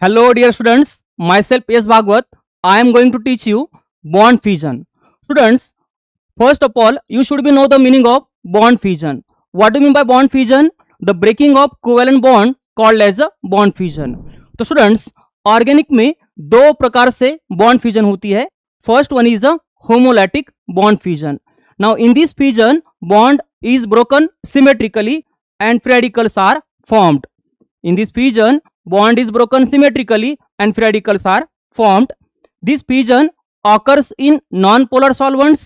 Hello, dear students. Myself S. Bhagwat. I am going to teach you bond fission. Students, first of all, you should be know the meaning of bond fission. What do you mean by bond fission? The breaking of covalent bond called as a bond fission. तो students, organic में दो प्रकार से bond fusion होती है. First one is a homolytic bond fusion. Now in this fusion bond is broken symmetrically and free radicals are formed. In this fusion, bond is broken symmetrically and free radicals are formed. This fusion occurs in non-polar solvents,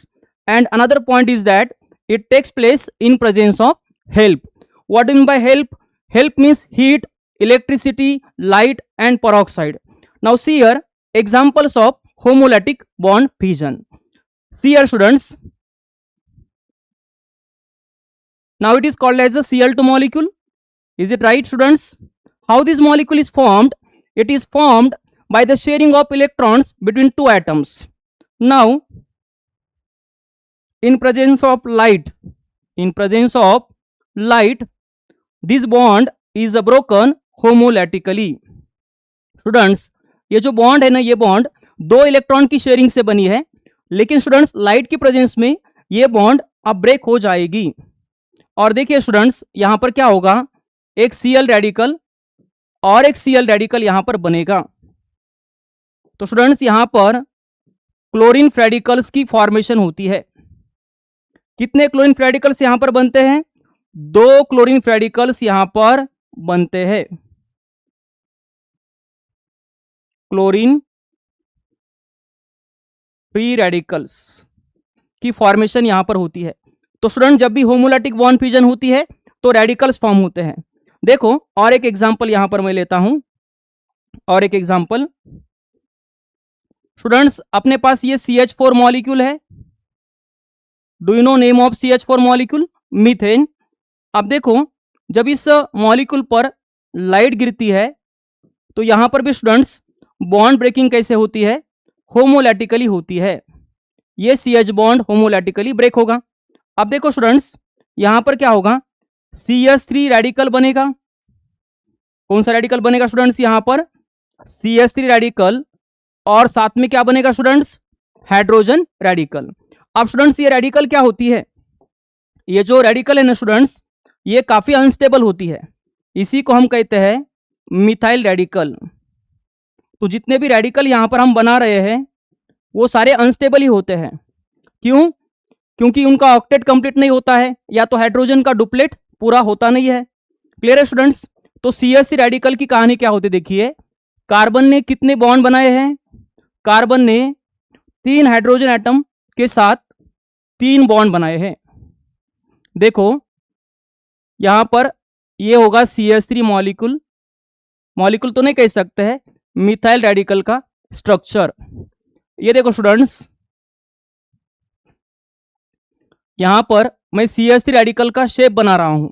and another point is that it takes place in presence of help. What do you mean by help? Help means heat, electricity, light and peroxide. Now see here examples of homolytic bond fusion. See here students. Now it is called as a Cl2 molecule. Is it right students? How this molecule is formed? It is formed by the sharing of electrons between two atoms. Now in presence of light, this bond is broken homolytically. Students, ये जो bond है ना, ये bond दो electron की sharing से बनी है, लेकिन स्टूडेंट्स लाइट की प्रेजेंस में ये बॉन्ड अब ब्रेक हो जाएगी. और देखिए स्टूडेंट्स, यहां पर क्या होगा, एक Cl रेडिकल और एक Cl रेडिकल यहां पर बनेगा. तो स्टूडेंट्स यहां पर क्लोरीन रेडिकल्स की फॉर्मेशन होती है. कितने क्लोरीन रेडिकल्स यहां पर बनते हैं? दो क्लोरीन रेडिकल्स यहां पर बनते हैं. क्लोरीन फ्री रेडिकल्स की फॉर्मेशन यहां पर होती है. तो स्टूडेंट जब भी होमोलैटिक बॉन्ड फ्यूजन होती है तो रेडिकल्स फॉर्म होते हैं. देखो और एक एग्जांपल यहां पर मैं लेता हूं. और एक एग्जांपल स्टूडेंट्स, अपने पास ये CH4 मॉलिक्यूल है. Do you know name of CH4 molecule? Methane. अब देखो जब इस मॉलिक्यूल पर लाइट गिरती है तो यहां पर भी स्टूडेंट्स बॉन्ड ब्रेकिंग कैसे होती है? होमोलैटिकली होती है. ये CH बॉन्ड होमोलैटिकली ब्रेक होगा. अब देखो स्टूडेंट्स यहां पर क्या होगा, CH3 रेडिकल बनेगा. कौन सा रेडिकल बनेगा स्टूडेंट्स? यहां पर CH3 रेडिकल, और साथ में क्या बनेगा स्टूडेंट्स? Hydrogen radical. अब स्टूडेंट्स ये रेडिकल क्या होती है? ये जो रेडिकल है ना स्टूडेंट्स, ये काफी अनस्टेबल होती है. इसी को हम कहते हैं मिथाइल रेडिकल. तो जितने भी रेडिकल यहां पर हम बना रहे हैं वो सारे अनस्टेबल ही होते हैं. क्यों? क्योंकि उनका ऑक्टेट कंप्लीट नहीं होता है, या तो हाइड्रोजन का डुप्लेट पूरा होता नहीं है. क्लियर है स्टूडेंट्स? तो CH3 रेडिकल की कहानी क्या होती है? देखिए, कार्बन ने कितने बॉन्ड बनाए हैं? कार्बन ने 3 हाइड्रोजन एटम के साथ 3 बॉन्ड बनाए हैं. देखो यहां पर ये होगा CH3 मॉलिक्यूल तो नहीं कह सकते हैं, मिथाइल रेडिकल का स्ट्रक्चर. ये देखो स्टूडेंट्स, यहां पर मैं CH3 रेडिकल का शेप बना रहा हूं.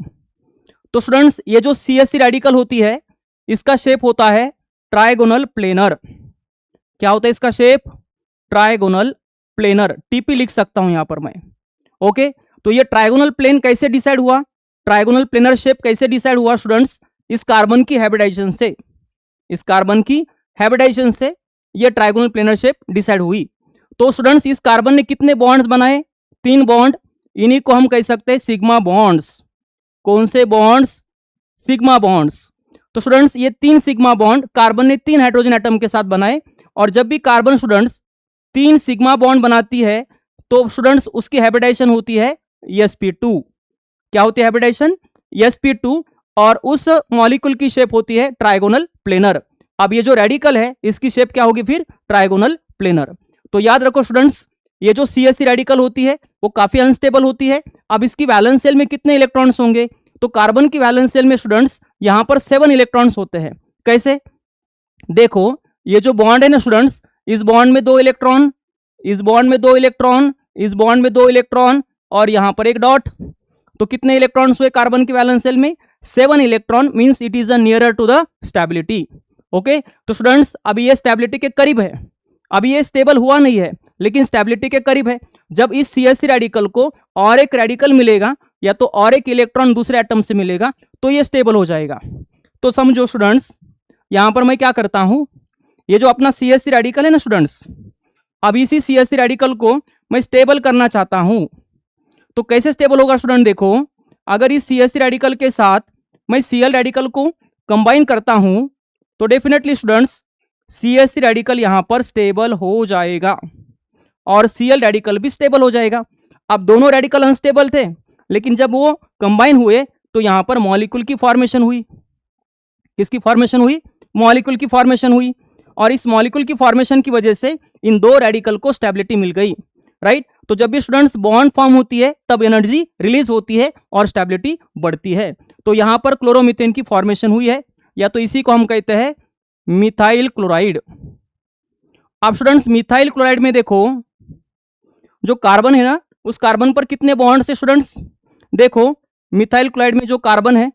तो स्टूडेंट्स ये जो CH3 रेडिकल होती है इसका शेप होता है ट्राइगोनल प्लेनर. क्या होता है इसका शेप? Trigonal planar. TP लिख सकता हूं यहां पर मैं. ओके, तो ये ट्राइगोनल प्लेन कैसे डिसाइड हुआ? ट्राइगोनल प्लेनर शेप कैसे डिसाइड हुआ स्टूडेंट्स? इस कार्बन की हाइब्रिडाइजेशन से. इस कार्बन की हाइब्रिडाइजेशन से ये ट्राइगोनल प्लेनर शेप डिसाइड हुई. तो स्टूडेंट्स इस कार्बन ने कितने बॉन्ड्स बनाए? 3 बॉन्ड. इन्हीं को हम कह सकते हैं सिग्मा बॉन्ड्स. कौन से बॉन्ड्स? Sigma bonds. तो स्टूडेंट्स ये 3 सिग्मा बॉन्ड कार्बन ने 3 हाइड्रोजन एटम के साथ बनाए. और जब भी कार्बन स्टूडेंट्स 3 सिग्मा बॉन्ड बनाती है तो स्टूडेंट्स उसकी हाइब्रिडाइजेशन होती है sp2. क्या होती है हाइब्रिडाइजेशन? sp2. और उस मॉलिक्यूल की शेप होती है ट्राइगोनल प्लेनर. अब ये जो रेडिकल है इसकी शेप क्या होगी फिर? Trigonal planar. तो याद रखो स्टूडेंट्स, ये जो CH3 रेडिकल होती है वो काफी अनस्टेबल होती है. अब इसकी वैलेंस शेल में कितने इलेक्ट्रॉन्स होंगे? तो कार्बन की वैलेंस शेल में स्टूडेंट्स यहां पर 7 इलेक्ट्रॉन्स होते हैं. कैसे? देखो ये जो बॉन्ड है ना स्टूडेंट्स, इस बॉन्ड में 2 इलेक्ट्रॉन, इस बॉन्ड में 2 इलेक्ट्रॉन, इस बॉन्ड में 2 इलेक्ट्रॉन, और यहां पर एक डॉट. तो कितने इलेक्ट्रॉन्स हुए कार्बन की वैलेंस शेल में? 7 electron. Means it is nearer to the stability. Okay, तो स्टूडेंट्स अभी ये स्टेबिलिटी के करीब है. अभी ये स्टेबल हुआ नहीं है लेकिन स्टेबिलिटी के करीब है. जब इस CH3 रेडिकल को और एक रेडिकल मिलेगा या तो और एक इलेक्ट्रॉन दूसरे एटम से मिलेगा तो ये स्टेबल हो जाएगा. तो समझो स्टूडेंट्स यहां पर मैं क्या करता हूं, ये जो अपना CH3 रेडिकल है ना स्टूडेंट्स, अब इसी CH3 रेडिकल को मैं स्टेबल करना चाहता हूं। तो कैसे स्टेबल होगा स्टूडेंट, देखो अगर इस CH3 रेडिकल के साथ मैं Cl रेडिकल को कंबाइन करता हूं तो डेफिनेटली स्टूडेंट्स CH3 रेडिकल यहां पर स्टेबल हो जाएगा और Cl रेडिकल भी स्टेबल हो जाएगा। अब दोनों रेडिकल अनस्टेबल थे, लेकिन जब वो कंबाइन हुए तो यहां पर मॉलिक्यूल की फॉर्मेशन हुई। किसकी फॉर्मेशन हुई? मॉलिक्यूल की फॉर्मेशन हुई, और इस मॉलिक्यूल की फॉर्मेशन की वजह से इन दो रेडिकल को स्टेबिलिटी मिल गई, राइट। तो जब भी स्टूडेंट्स बॉन्ड फॉर्म होती है तब एनर्जी रिलीज होती है और स्टेबिलिटी बढ़ती है। तो यहां पर क्लोरोमीथेन की फॉर्मेशन हुई है, या तो इसी को हम कहते हैं मिथाइल क्लोराइड। अब स्टूडेंट्स मिथाइल क्लोराइड में देखो जो कार्बन है ना, उस कार्बन पर कितने बॉन्ड्स है स्टूडेंट्स? देखो मिथाइल क्लोराइड में जो कार्बन है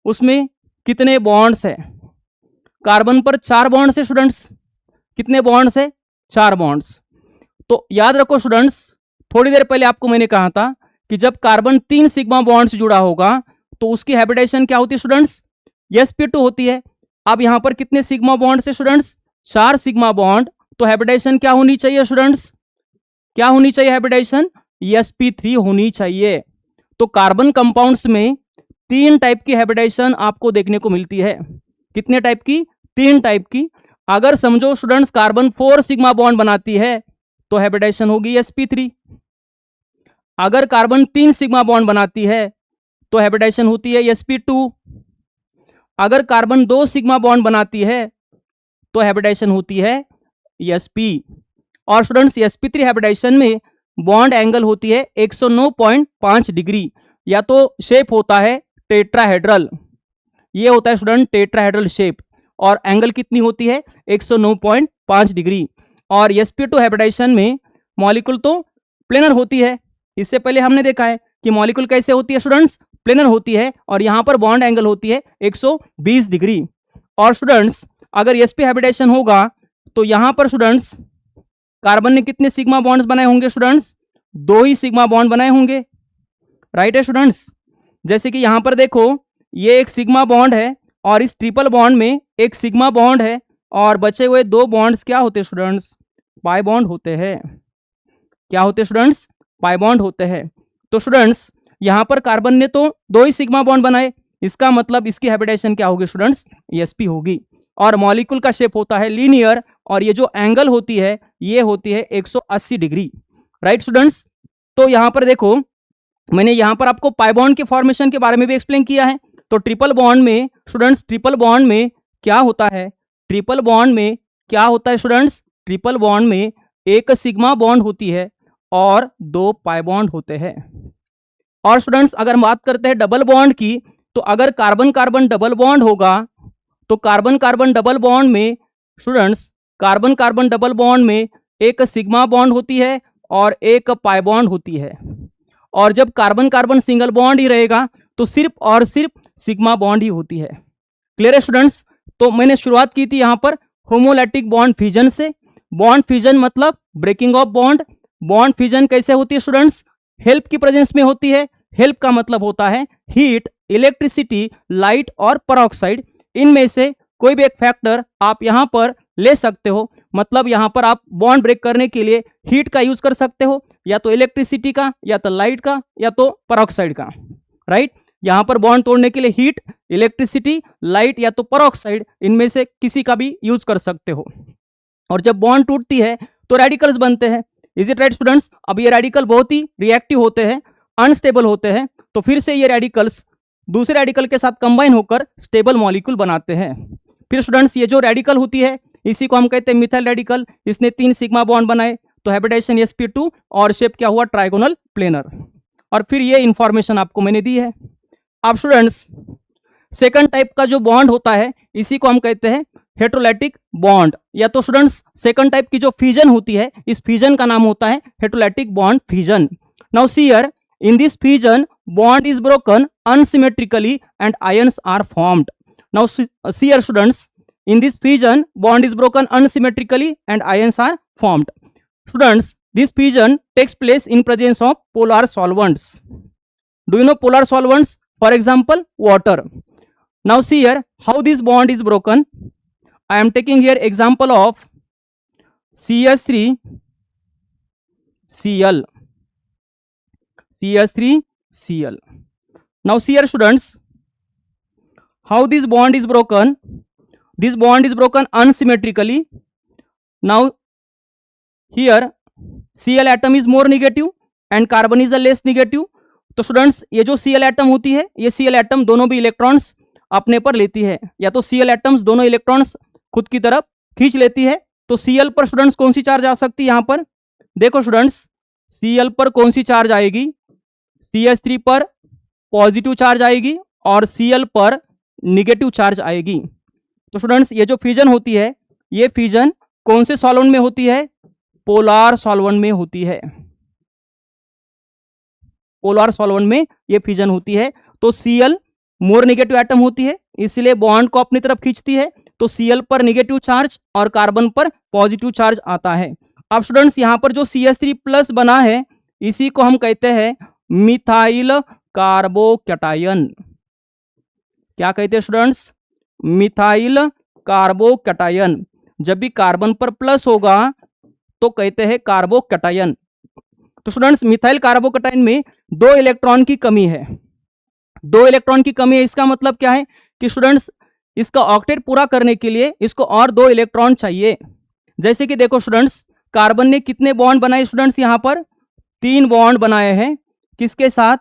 उसमें कितने बॉन्ड्स है? कार्बन पर 4 बॉन्ड्स है स्टूडेंट्स। कितने बॉन्ड्स है? 4 बॉन्ड्स। तो याद रखो स्टूडेंट्स, थोड़ी देर पहले आपको मैंने कहा था कि जब कार्बन 3 सिग्मा बॉन्ड से जुड़ा होगा तो उसकी हैबिटेशन क्या होती है स्टूडेंट्स? sp2 होती है। अब यहां पर कितने सिग्मा बॉन्ड से स्टूडेंट्स? 4 sigma bond. तो हैबिटेशन क्या होनी चाहिए स्टूडेंट्स? क्या होनी चाहिए हैबिटेशन? sp3 होनी चाहिए। तो कार्बन कंपाउंड्स में 3 टाइप की हैबिटेशन आपको देखने को मिलती है। कितने टाइप की? 3 टाइप की। अगर समझो स्टूडेंट्स कार्बन 4 सिग्मा बॉन्ड बनाती है तो हैबिटेशन होगी sp3। अगर कार्बन 3 सिग्मा बॉन्ड बनाती है तो हैबिटेशन होती है sp2। अगर कार्बन 2 सिग्मा बॉन्ड बनाती है तो हैबिटेशन होती है sp। और स्टूडेंट्स sp3 हैबिटेशन में बॉन्ड एंगल होती है 109.5 डिग्री, या तो शेप होता है टेट्राहेड्रल। ये होता है स्टूडेंट टेट्राहेड्रल शेप, और एंगल कितनी होती है? 109.5 डिग्री। और sp2 हैबिटेशन में मॉलिक्यूल तो प्लेनर होती है। इससे पहले हमने देखा है कि मॉलिक्यूल कैसे होती है स्टूडेंट्स? प्लेनर होती है, और यहां पर बॉन्ड एंगल होती है 120 डिग्री। और स्टूडेंट्स अगर sp हैबिटेशन होगा तो यहां पर स्टूडेंट्स कार्बन ने कितने सिग्मा बॉन्ड्स बनाए होंगे स्टूडेंट्स? 2 ही सिग्मा बॉन्ड बनाए होंगे, राइट है स्टूडेंट्स। जैसे कि यहां पर देखो ये एक सिग्मा बॉन्ड है और इस ट्रिपल बॉन्ड में एक सिग्मा बॉन्ड है, और बचे हुए 2 बॉन्ड्स क्या होते हैं स्टूडेंट्स? पाई बॉन्ड होते हैं। क्या होते हैं स्टूडेंट्स? पाई बॉन्ड होते हैं। तो स्टूडेंट्स यहां पर कार्बन ने तो 2 ही सिग्मा बॉन्ड बनाए, इसका मतलब इसकी हैबिटेशन क्या होगी स्टूडेंट्स? sp होगी। और मॉलिक्यूल का शेप होता है लीनियर, और ये जो एंगल होती है ये होती है 180 डिग्री, राइट स्टूडेंट्स। तो यहां पर देखो मैंने यहां पर आपको पाई बॉन्ड के फॉर्मेशन के बारे में भी एक्सप्लेन किया है। तो ट्रिपल बॉन्ड में स्टूडेंट्स, ट्रिपल बॉन्ड में क्या होता है? ट्रिपल बॉन्ड में क्या होता है स्टूडेंट्स? ट्रिपल बॉन्ड में एक सिग्मा बॉन्ड होती है और 2 पाई बॉन्ड होते हैं। और स्टूडेंट्स अगर बात करते हैं डबल बॉन्ड की, तो अगर कार्बन कार्बन डबल बॉन्ड होगा तो कार्बन कार्बन डबल बॉन्ड में students, carbon carbon double bond में एक सिग्मा बॉन्ड होती है और एक पाई बॉन्ड होती है। और जब कार्बन कार्बन सिंगल बॉन्ड ही रहेगा तो सिर्फ और सिर्फ सिग्मा बॉन्ड ही होती है। क्लियर है स्टूडेंट्स। तो मैंने शुरुआत की थी यहां पर होमोलैटिक बॉन्ड फिजन से। बॉन्ड फिजन मतलब breaking of bond. Bond fission कैसे होती है स्टूडेंट्स? हेल्प की प्रेजेंस में होती है। हेल्प का मतलब होता है हीट, इलेक्ट्रिसिटी, लाइट और पेरोक्साइड। इनमें से कोई भी एक फैक्टर आप यहां पर ले सकते हो। मतलब यहां पर आप बॉन्ड ब्रेक करने के लिए हीट का यूज कर सकते हो, या तो इलेक्ट्रिसिटी का, या तो लाइट का, या तो पेरोक्साइड का, राइट। यहां पर बॉन्ड तोड़ने के लिए हीट, इलेक्ट्रिसिटी, लाइट या तो पेरोक्साइड, इनमें से किसी का भी यूज कर सकते हो। और जब बॉन्ड टूटती है तो रेडिकल्स बनते हैं। Is it right students? अब ये रेडिकल बहुत ही रिएक्टिव होते हैं, अनस्टेबल होते हैं, तो फिर से ये रेडिकल्स दूसरे रेडिकल के साथ कंबाइन होकर स्टेबल मॉलिक्यूल बनाते हैं। फिर स्टूडेंट्स ये जो रेडिकल होती है इसी को हम कहते हैं मिथाइल रेडिकल। इसने 3 सिग्मा बॉन्ड बनाए तो हैबिटेशन sp2, और शेप क्या हुआ? Trigonal planar. और फिर ये इंफॉर्मेशन आपको मैंने दी है। अब स्टूडेंट्स सेकंड टाइप का जो बॉन्ड होता है इसी को हम कहते हैं हेट्रोलैटिक बॉन्ड, या तो स्टूडेंट्स सेकंड टाइप की जो फ्यूजन होती है इस फ्यूजन का नाम होता है heterolytic bond fusion. Now see here, in this fusion bond is broken unsymmetrically and ions are formed. Now see here students, in this fusion bond is broken unsymmetrically and ions are formed. Students, this fusion takes place in presence of polar solvents. Do you know polar solvents? For example water. Now see here how this bond is broken. I am taking here example of CH3Cl. CH3Cl. Now see here students, how this bond is broken. This bond is broken unsymmetrically. Now here Cl atom is more negative and carbon is a less negative. तो students ये जो Cl atom होती है, ये Cl atom दोनों भी electrons अपने पर लेती है, या तो Cl एटम्स दोनों इलेक्ट्रॉन्स खुद की तरफ खींच लेती है। तो Cl पर स्टूडेंट्स कौन सी चार्ज आ सकती है? यहां पर देखो स्टूडेंट्स, Cl पर कौन सी चार्ज आएगी? CH3 पर पॉजिटिव चार्ज आएगी और Cl पर निगेटिव चार्ज आएगी। तो स्टूडेंट्स ये जो फ्यूजन होती है, ये फ्यूजन कौन से सॉल्वेंट में होती है? पोलर सॉल्वेंट में होती है। पोलर सॉल्वेंट में ये फ्यूजन होती है। तो Cl मोर नेगेटिव एटम होती है, इसलिए बॉन्ड को अपनी तरफ खींचती है। तो Cl पर नेगेटिव चार्ज और कार्बन पर पॉजिटिव चार्ज आता है। अब स्टूडेंट्स यहाँ पर जो CH3 प्लस बना है, इसी को हम कहते हैं मिथाइल कार्बोकैटायन। क्या कहते हैं स्टूडेंट्स? Methyl carbocation. जब भी कार्बन पर प्लस होगा तो कहते हैं कार्बोकैटायन। तो स्टूडेंट्स मिथाइल कार्बोकैटायन में 2 इलेक्ट्रॉन की कमी है। 2 इलेक्ट्रॉन की कमी है, इसका मतलब क्या है कि स्टूडेंट्स इसका ऑक्टेट पूरा करने के लिए इसको और 2 इलेक्ट्रॉन चाहिए। जैसे कि देखो स्टूडेंट्स, कार्बन ने कितने बॉन्ड बनाए स्टूडेंट्स? यहाँ पर 3 बॉन्ड बनाए हैं। किसके साथ?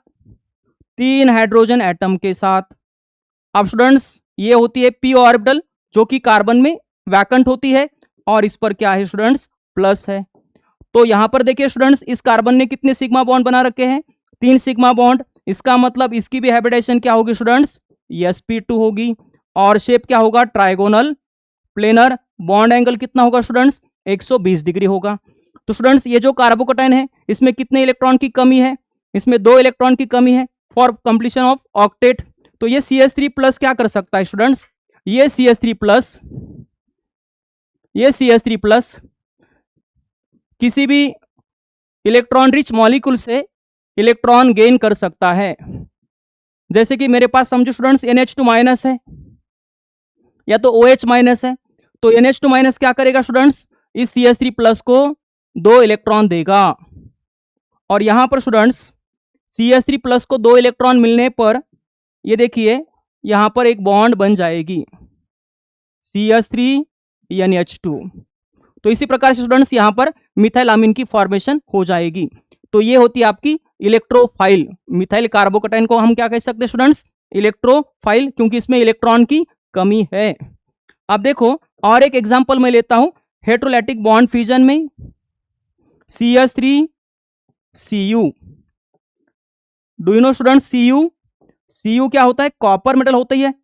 3 हाइड्रोजन एटम के साथ। अब स्टूडेंट्स ये होती है p ऑर्बिटल, जो कि कार्बन में वैकेंट होती है, और इस पर क्या है स्टूडेंट्स? प्लस है। तो यहां पर देखिए स्टूडेंट्स, इस कार्बन ने कितने सिग्मा बॉन्ड बना रखे हैं? 3 सिग्मा बॉन्ड। इसका मतलब इसकी भी हैबिटेशन क्या होगी स्टूडेंट्स? sp2 होगी। और शेप क्या होगा? Trigonal planar. बॉन्ड एंगल कितना होगा स्टूडेंट्स? 120 डिग्री होगा। तो स्टूडेंट्स ये जो कार्बोकैटायन है, इसमें कितने इलेक्ट्रॉन की कमी है? इसमें 2 इलेक्ट्रॉन की कमी है फॉर कंप्लीशन ऑफ ऑक्टेट। तो ये CH3 प्लस क्या कर सकता है स्टूडेंट्स? ये CH3 प्लस किसी भी इलेक्ट्रॉन रिच मॉलिक्यूल से इलेक्ट्रॉन गेन कर सकता है। जैसे कि मेरे पास समझो स्टूडेंट्स NH2 माइनस है या तो OH माइनस है। तो NH2 माइनस क्या करेगा स्टूडेंट्स? इस CH3 प्लस को 2 इलेक्ट्रॉन देगा। और यहां पर स्टूडेंट्स CH3 प्लस को 2 इलेक्ट्रॉन मिलने पर ये देखिए यहां पर एक बॉन्ड बन जाएगी CH3NH2। तो इसी प्रकार से स्टूडेंट्स यहां पर मिथाइल अमीन की फॉर्मेशन हो जाएगी। तो ये होती है आपकी इलेक्ट्रोफाइल। मिथाइल कार्बोकैटायन को हम क्या कह सकते हैं स्टूडेंट्स? इलेक्ट्रोफाइल, क्योंकि इसमें इलेक्ट्रॉन की कमी है। अब देखो और एक एग्जांपल मैं लेता हूं हेटेरोलाइटिक बॉन्ड फ्यूजन में। CH3Cu। Do you know students Cu क्या होता है? कॉपर मेटल होता है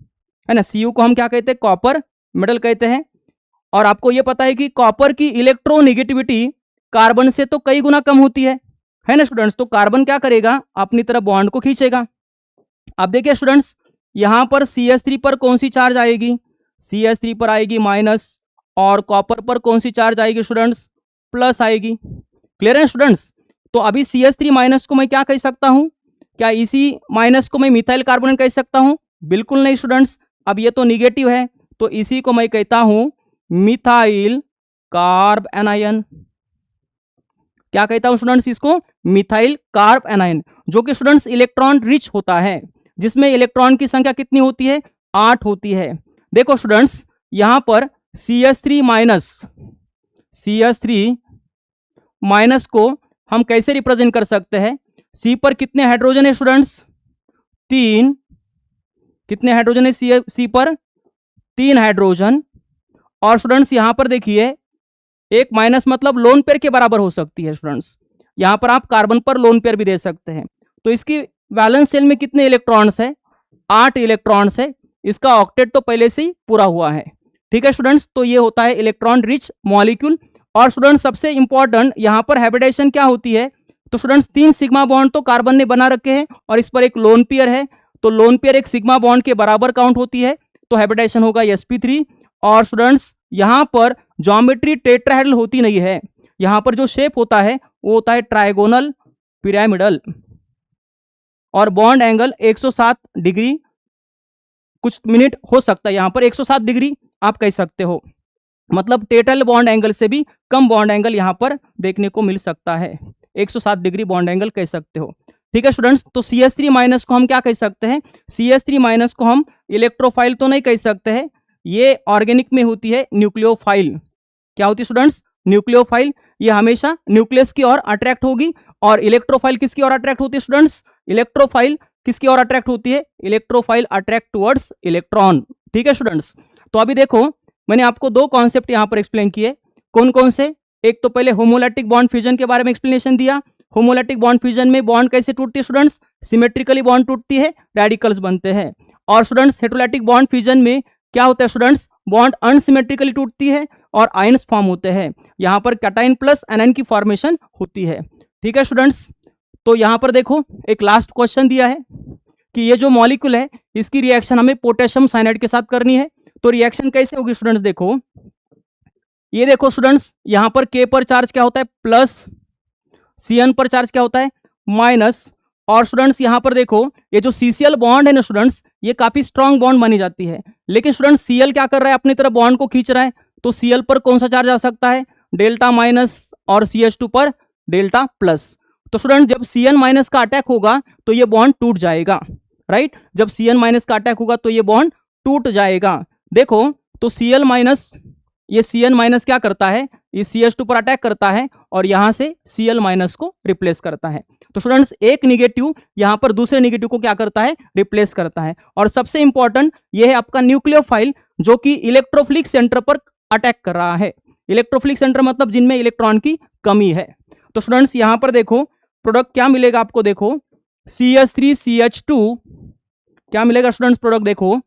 ना। Cu को हम क्या कहते हैं? कॉपर मेटल कहते हैं। और आपको यह पता है कि कॉपर की इलेक्ट्रोनेगेटिविटी कार्बन से तो कई गुना कम होती है ना स्टूडेंट्स। तो कार्बन क्या करेगा? अपनी तरफ बॉन्ड को खींचेगा। अब देखिए स्टूडेंट्स, यहां पर CH3 पर कौन सी चार्ज आएगी? CH3 पर आएगी माइनस, और कॉपर पर कौन सी चार्ज आएगी स्टूडेंट्स? प्लस आएगी। क्लियर है स्टूडेंट्स? तो अभी CH3 माइनस को मैं क्या कह सकता हूं? क्या इसी माइनस को मैं मिथाइल कार्बोनेट कह सकता हूं? बिल्कुल नहीं स्टूडेंट्स। अब ये तो निगेटिव है, तो इसी को मैं कहता हूं मिथाइल कार्ब एनायन। क्या कहता हूं स्टूडेंट्स? इसको मिथाइल कार्ब एनायन, जो कि स्टूडेंट्स इलेक्ट्रॉन रिच होता है, जिसमें इलेक्ट्रॉन की संख्या कितनी होती है? 8 होती है। देखो स्टूडेंट्स, यहां पर CH3 माइनस को हम कैसे रिप्रेजेंट कर सकते हैं? C पर कितने हाइड्रोजन है स्टूडेंट्स? 3। कितने हाइड्रोजन है C पर? 3 हाइड्रोजन। और स्टूडेंट्स यहां पर देखिए एक माइनस मतलब लोन पेयर के बराबर हो सकती है स्टूडेंट्स। यहां पर आप कार्बन पर लोन पेयर भी दे सकते हैं। तो इसकी वैलेंस शेल में कितने इलेक्ट्रॉन्स है? 8 इलेक्ट्रॉन्स है। इसका ऑक्टेट तो पहले से ही पूरा हुआ है। ठीक है स्टूडेंट्स, तो ये होता है इलेक्ट्रॉन रिच मॉलिक्यूल। और स्टूडेंट्स सबसे इंपॉर्टेंट यहां पर हैबिटेशन क्या होती है? तो स्टूडेंट्स 3 सिग्मा बॉन्ड तो कार्बन ने बना रखे हैं और इस पर एक लोन पेयर है। तो लोन पेयर एक सिग्मा बॉन्ड के बराबर काउंट होती है, तो हैबिटेशन होगा sp3। और स्टूडेंट्स यहां पर ज्योमेट्री टेट्राहेड्रल होती नहीं है। यहां पर जो शेप होता है वो होता है ट्राइगोनल पिरामिडल। और बॉन्ड एंगल 107 डिग्री कुछ मिनट हो सकता है, यहां पर 107 डिग्री आप कह सकते हो। मतलब टोटल बॉन्ड एंगल से भी कम बॉन्ड एंगल यहाँ पर देखने को मिल सकता है, 107 डिग्री बॉन्ड एंगल कह सकते हो। ठीक है स्टूडेंट्स, तो CH3 माइनस को हम क्या कह सकते हैं? CH3 माइनस को हम इलेक्ट्रोफाइल तो नहीं कह सकते हैं, ये ऑर्गेनिक में होती है न्यूक्लियोफाइल। क्या होती है स्टूडेंट्स? न्यूक्लियोफाइल। ये हमेशा न्यूक्लियस की ओर अट्रैक्ट होगी। और इलेक्ट्रोफाइल किसकी ओर अट्रैक्ट होती है स्टूडेंट्स? इलेक्ट्रोफाइल किसकी ओर अट्रैक्ट होती है? Electrophile attract towards electron. ठीक है स्टूडेंट्स, तो अभी देखो मैंने आपको दो कॉन्सेप्ट यहां पर एक्सप्लेन किए। कौन कौन से? एक तो पहले होमोलैटिक बॉन्ड फ्यूजन के बारे में एक्सप्लेनेशन दिया। होमोलैटिक बॉन्ड फ्यूजन में बॉन्ड कैसे टूटती है स्टूडेंट्स? सिमेट्रिकली बॉन्ड टूटती है, रेडिकल्स बनते हैं। और स्टूडेंट्स हेटेरोलाइटिक बॉन्ड फ्यूजन में क्या होता है स्टूडेंट्स? बॉन्ड अनसिमेट्रिकली टूटती है और आयंस फॉर्म होते हैं। यहाँ पर कैटाइन प्लस एनायन की फॉर्मेशन होती है। ठीक है स्टूडेंट्स, तो यहाँ पर देखो एक लास्ट क्वेश्चन दिया है कि ये जो मॉलिक्यूल है इसकी रिएक्शन हमें पोटेशियम साइनाइड के साथ करनी है। तो रिएक्शन कैसे होगी स्टूडेंट्स? देखो ये देखो स्टूडेंट्स, यहाँ पर K पर चार्ज क्या होता है? प्लस, Cn पर चार्ज क्या होता है? माइनस। और स्टूडेंट्स यहाँ पर देखो ये जो CCl बॉन्ड है ना स्टूडेंट्स, ये काफी स्ट्रॉन्ग बॉन्ड मानी जाती है। लेकिन स्टूडेंट्स Cl क्या कर रहा है? अपनी तरफ बॉन्ड को खींच रहा है। तो Cl पर कौन सा चार्ज आ सकता है? Delta minus. और CH2 पर डेल्टा प्लस। तो स्टूडेंट जब Cn माइनस का अटैक होगा तो ये बॉन्ड टूट जाएगा, राइट? जब Cn माइनस का अटैक होगा तो ये बॉन्ड टूट जाएगा। देखो तो Cl माइनस, ये Cn माइनस क्या करता है? ये CH2 पर अटैक करता है और यहां से Cl माइनस को रिप्लेस करता है। तो स्टूडेंट्स एक निगेटिव यहां पर दूसरे निगेटिव को क्या करता है? रिप्लेस करता है। और सबसे इंपॉर्टेंट ये है आपका न्यूक्लियोफाइल, जो कि इलेक्ट्रोफिलिक सेंटर पर अटैक कर रहा है। इलेक्ट्रोफिलिक सेंटर मतलब जिनमें इलेक्ट्रॉन की कमी है। तो स्टूडेंट्स यहां पर देखो प्रोडक्ट क्या मिलेगा आपको? देखो CH3CH2 क्या मिलेगा स्टूडेंट्स? प्रोडक्ट देखो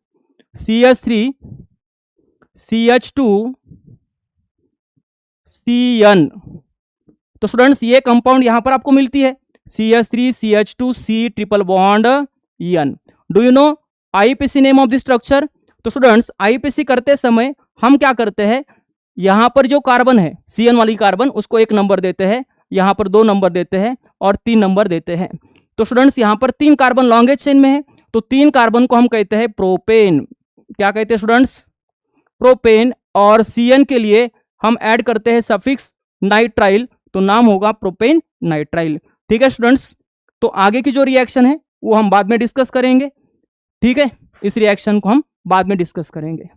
CH3CH2Cn। तो स्टूडेंट्स ये कंपाउंड यहां पर आपको मिलती है CH3CH2C triple bond N। Do you know IUPAC name of this structure? तो स्टूडेंट्स IUPAC करते समय हम क्या करते हैं? यहां पर जो कार्बन है Cn वाली कार्बन, उसको 1 नंबर देते हैं, यहां पर 2 नंबर देते हैं और 3 नंबर देते हैं। तो स्टूडेंट्स यहां पर 3 कार्बन लॉन्गेस्ट चेन में है, तो 3 कार्बन को हम कहते हैं प्रोपेन। क्या कहते हैं स्टूडेंट्स? प्रोपेन। और Cn के लिए हम ऐड करते हैं सफिक्स नाइट्राइल, तो नाम होगा प्रोपेन नाइट्राइल। ठीक है स्टूडेंट्स, तो आगे की जो रिएक्शन है वो हम बाद में डिस्कस करेंगे। ठीक है, इस रिएक्शन को हम बाद में डिस्कस करेंगे।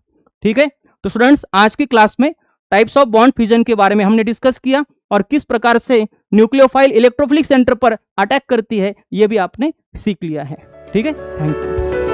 ठीक है, तो स्टूडेंट्स आज की क्लास में टाइप्स ऑफ बॉन्ड फ्यूजन के बारे में हमने डिस्कस किया और किस प्रकार से न्यूक्लियोफाइल इलेक्ट्रोफिलिक सेंटर पर अटैक करती है ये भी आपने सीख लिया है। ठीक है, थैंक यू।